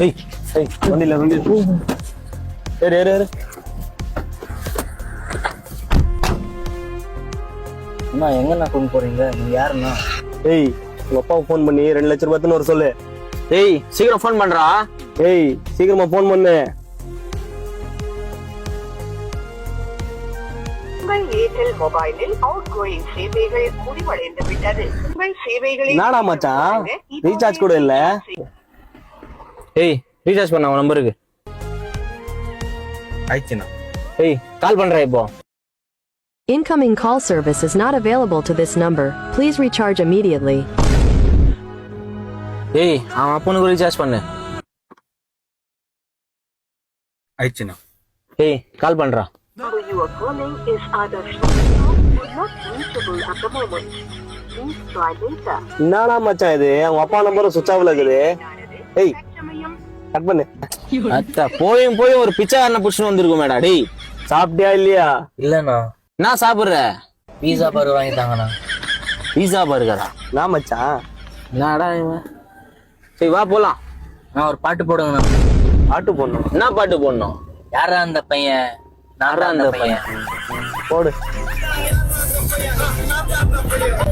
ஏய் ஏய் வண்டியில ஏறு ஏறு ஏறு. அண்ணா எங்கண்ணா கொண்டு போறீங்க? நீங்க யாருண்ணா? ஏய் உங்க அப்பாவுக்கு ஃபோன் பண்ணி 2 லட்சம் ரூபாய்ன்னு ஒரு சொல்லு. ஏய் சீக்கிரம் ஃபோன் பண்றா. ஏய் சீக்கிரமா ஃபோன் பண்ணு. உங்கள் ஏர்டெல் மொபைலில் அவுட்கோயிங் சேவைகள் முடிவடைந்து விட்டது. உங்கள் சேவைகளை நாடா மச்சான் ரீசார்ஜ் கூட இல்ல. ஏய் ரீசார்ஜ் பண்ண உன் நம்பருக்கு. ஆயிடுச்சுண்ணா. ஏய் கால் பண்றேன் இப்போ. Incoming call service is not available to this number. Please recharge immediately. ஏய் அவன் அப்பனுக்கு ரீசார்ஜ் பண்ணு. ஆயிடுச்சுண்ணா. ஏய் கால் பண்றா. Number you are calling is either switched off or not reachable at the moment. Please try later. என்னடா மச்சான் இது? அவங்க அப்பா நம்பரும் சுவிட்ச் ஆஃப்ல இருக்குது. ஏய் தற்சமயம் கட் பண்ணு. அத்தா போய் ஒரு பிச்சைக்காரனை புடிச்சுன்னு வந்திருக்கோமேடா. டேய் சாப்பிட்டியா இல்லையா? இல்லண்ணா, என்ன சாப்பிடுற? பீஸா பர்கர் வாங்கிட்டாங்கண்ணா. பீஸா பர்கரா? நான் மச்சான் என்னடா இவன்? சரி வா போலாம். நான் ஒரு பாட்டு போடுங்கண்ணா. ஆட்டு போடணும். என்ன பாட்டு போடணும்? யாரா அந்த பையன்? நான் யாரா அந்த அந்த போடு. பையன்.